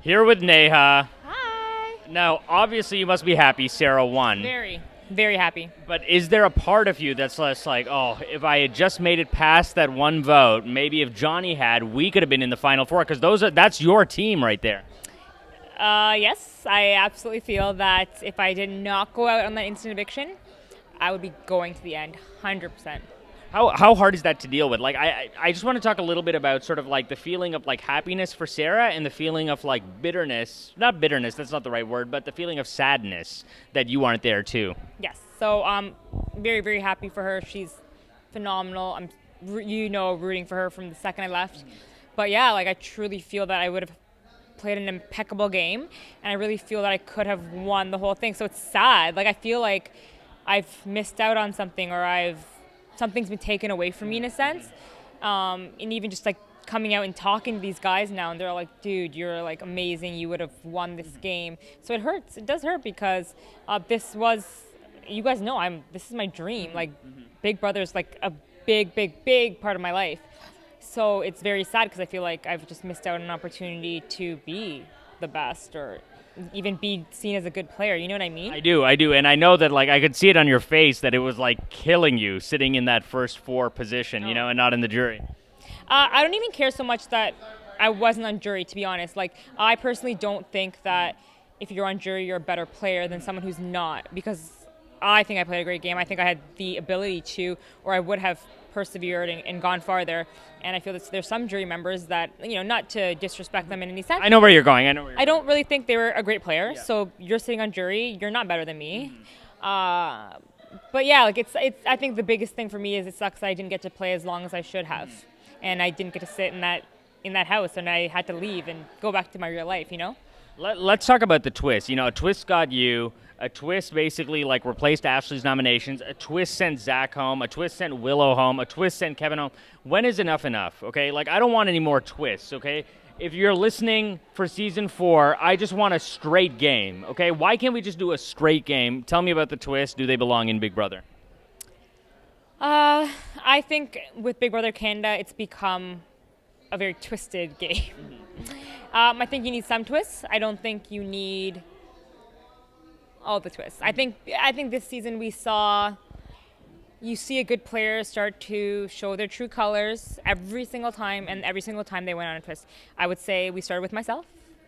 Here with Naeha. Hi. Now, obviously, you must be happy Sarah won. Very, very happy. But is there a part of you that's less like, oh, if I had just made it past that one vote, maybe if Johnny had, we could have been in the Final Four? Because that's your team right there. Yes, I absolutely feel that if I did not go out on that instant eviction, I would be going to the end, 100%. How hard is that to deal with? Like, I just want to talk a little bit about sort of like the feeling of like happiness for Sarah and the feeling of like bitterness. Not bitterness, that's not the right word, but the feeling of sadness that you aren't there too. Yes, so I'm very, very happy for her. She's phenomenal. I'm, rooting for her from the second I left. But yeah, like I truly feel that I would have played an impeccable game, and I really feel that I could have won the whole thing. So it's sad. Like I feel like I've missed out on something, or something's been taken away from me in a sense. And even just like coming out and talking to these guys now, and they're all like, dude, you're like amazing, you would have won this game. So it hurts. It does hurt because you guys know, this is my dream. Like Big Brother's like a big, big, big part of my life. So it's very sad because I feel like I've just missed out on an opportunity to be the best, or even be seen as a good player. You know what I mean? I do. And I know that like I could see it on your face that it was like killing you sitting in that first four position, and not in the jury. I don't even care so much that I wasn't on jury, to be honest. Like, I personally don't think that if you're on jury, you're a better player than someone who's not, because I think I played a great game. I think I had the ability to, or I would have persevered and gone farther. And I feel that there's some jury members that, not to disrespect them in any sense. I know where you're going. I don't really think they were a great player. Yeah. So you're sitting on jury, you're not better than me. But yeah, like I think the biggest thing for me is it sucks that I didn't get to play as long as I should have. And I didn't get to sit in that house, and I had to leave and go back to my real life, Let's talk about the twist. A twist got you. A twist basically like replaced Ashley's nominations. A twist sent Zach home. A twist sent Willow home. A twist sent Kevin home. When is enough enough? Okay, like I don't want any more twists. Okay, if you're listening for season 4, I just want a straight game. Okay, why can't we just do a straight game? Tell me about the twist. Do they belong in Big Brother? I think with Big Brother Canada, it's become a very twisted game. I think you need some twists. I don't think you need all the twists. I think this season you see a good player start to show their true colors every single time, and every single time they went on a twist. I would say we started with myself.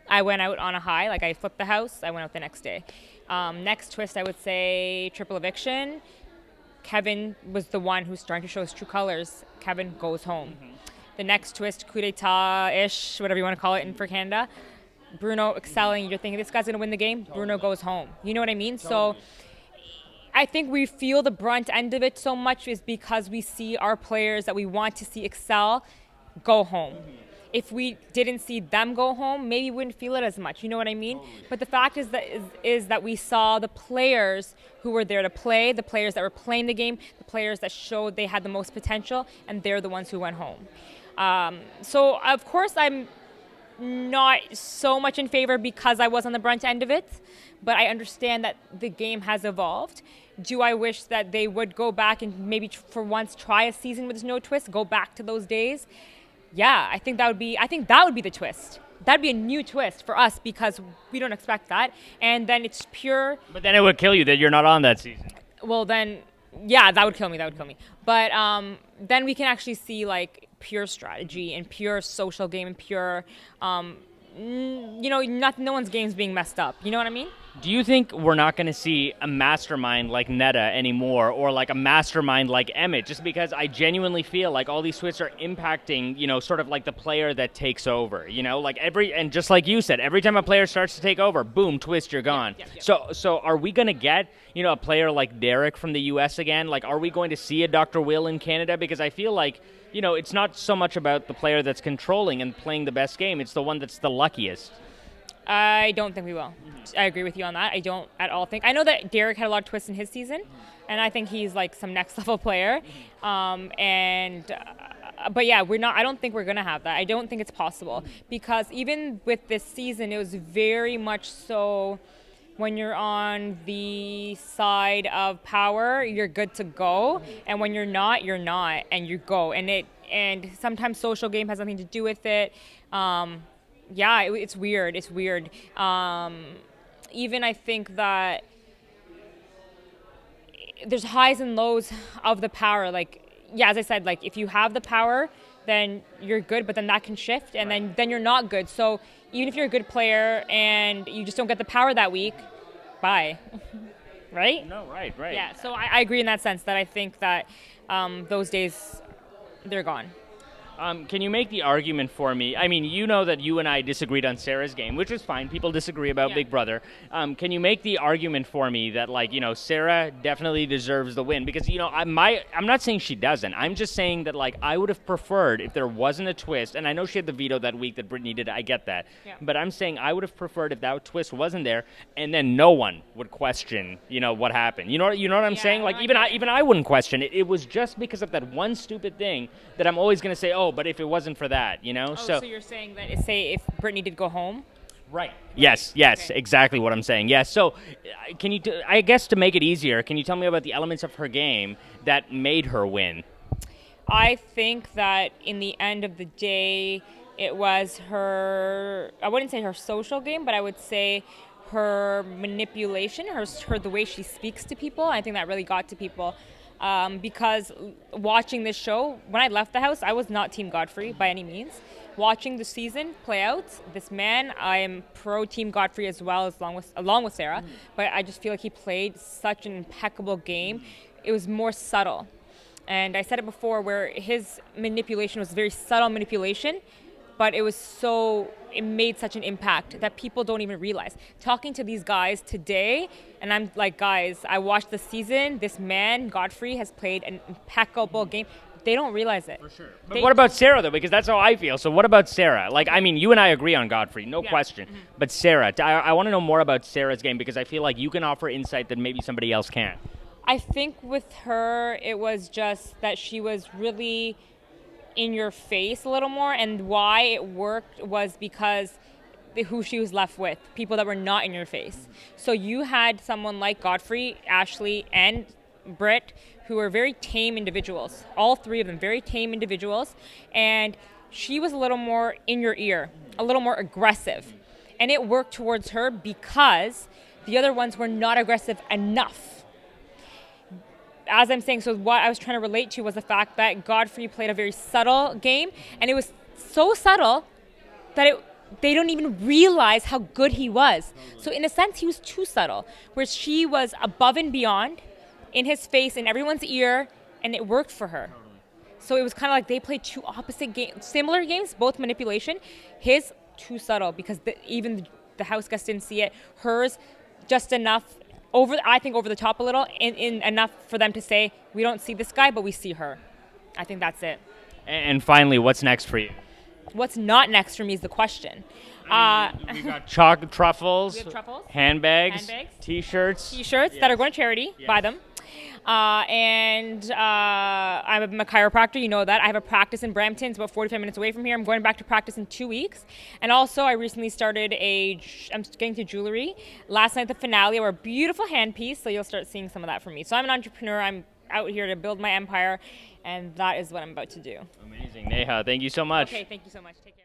I went out on a high, like I flipped the house. I went out the next day. Next twist, I would say triple eviction. Kevin was the one who's starting to show his true colors. Kevin goes home. The next twist, coup d'etat-ish, whatever you want to call it for Canada. Bruno excelling. You're thinking, this guy's going to win the game. Bruno goes home. You know what I mean? So I think we feel the brunt end of it so much is because we see our players that we want to see excel go home. If we didn't see them go home, maybe we wouldn't feel it as much. You know what I mean? But the fact is that we saw the players who were there to play, the players that were playing the game, the players that showed they had the most potential, and they're the ones who went home. So, of course, I'm not so much in favor because I was on the brunt end of it, but I understand that the game has evolved. Do I wish that they would go back and maybe for once try a season with no twist, go back to those days? Yeah, I think that would be the twist. That'd be a new twist for us because we don't expect that. And then it's pure. But then it would kill you that you're not on that season. Well, then, yeah, that would kill me. But then we can actually see like pure strategy and pure social game and pure, no one's game's being messed up. You know what I mean? Do you think we're not going to see a mastermind like Netta anymore, or like a mastermind like Emmett? Just because I genuinely feel like all these twists are impacting, sort of like the player that takes over. And just like you said, every time a player starts to take over, boom, twist, you're gone. Yeah. So are we going to get, a player like Derek from the U.S. again? Like, are we going to see a Dr. Will in Canada? Because I feel like, it's not so much about the player that's controlling and playing the best game. It's the one that's the luckiest. I don't think we will. I agree with you on that. I don't at all think. I know that Derek had a lot of twists in his season, and I think he's like some next level player. But yeah, we're not. I don't think we're gonna have that. I don't think it's possible because even with this season, it was very much so. When you're on the side of power, you're good to go, and when you're not, and you go. And sometimes social game has nothing to do with it. Yeah, it's weird. It's weird. Even I think that there's highs and lows of the power. Like, yeah, as I said, like if you have the power, then you're good, but then that can shift, and then you're not good. So even if you're a good player and you just don't get the power that week, bye. Right? No, right. Yeah. So I agree in that sense that I think that those days, they're gone. Can you make the argument for me? I mean, you know that you and I disagreed on Sarah's game, which is fine. People disagree about Yeah. Big Brother. Can you make the argument for me that, like, you know, Sarah definitely deserves the win? Because, you know, I'm not saying she doesn't. I'm just saying that, like, I would have preferred if there wasn't a twist. And I know she had the veto that week that Brittany did. I get that. Yeah. But I'm saying I would have preferred if that twist wasn't there, and then no one would question, you know, what happened. You know what I'm Yeah, saying? Like, I even get it. I wouldn't question it. It was just because of that one stupid thing that I'm always going to say, oh, but if it wasn't for that, you know? Oh, so you're saying that say if Brittany did go home? Right. Yes, Okay. exactly what I'm saying. Yes. So, can you? I guess to make it easier, can you tell me about the elements of her game that made her win? I think that in the end of the day, it was her, I wouldn't say her social game, but I would say her manipulation, her the way she speaks to people. I think that really got to people. Because watching this show, when I left the house, I was not Team Godfrey by any means. Watching the season play out, this man, I am pro Team Godfrey as well, along with Sarah. But I just feel like he played such an impeccable game. It was more subtle. And I said it before, where his manipulation was very subtle manipulation, but it made such an impact that people don't even realize. Talking to these guys today, and I'm like, guys, I watched the season. This man, Godfrey, has played an impeccable game. They don't realize it. For sure. But what about Sarah, though? Because that's how I feel. So what about Sarah? Like, I mean, you and I agree on Godfrey, no question. Mm-hmm. But Sarah, I want to know more about Sarah's game because I feel like you can offer insight that maybe somebody else can't. I think with her, it was just that she was really in your face a little more, and why it worked was because who she was left with, people that were not in your face. So you had someone like Godfrey, Ashley, and Britt, who were very tame individuals. All three of them, very tame individuals. And she was a little more in your ear, a little more aggressive. And it worked towards her because the other ones were not aggressive enough. As I'm saying, so what I was trying to relate to was the fact that Godfrey played a very subtle game, and it was so subtle that they don't even realize how good he was. So in a sense, he was too subtle, whereas she was above and beyond, in his face, in everyone's ear, and it worked for her. So it was kind of like they played two opposite games, similar games, both manipulation. His, too subtle, because even the house guests didn't see it. Hers, just enough. I think over the top a little, in enough for them to say, we don't see this guy, but we see her. I think that's it. And finally, what's next for you? What's not next for me is the question. We got truffles, We have truffles, handbags, T-shirts. That are going to charity. Yes. Buy them. And I'm a chiropractor, you know that. I have a practice in Brampton. It's about 45 minutes away from here. I'm going back to practice in 2 weeks. And also, I recently started I'm getting to jewelry. Last night, the finale, were a beautiful handpiece, so you'll start seeing some of that from me. So I'm an entrepreneur. I'm out here to build my empire, and that is what I'm about to do. Amazing. Naeha, thank you so much. Okay, thank you so much. Take care.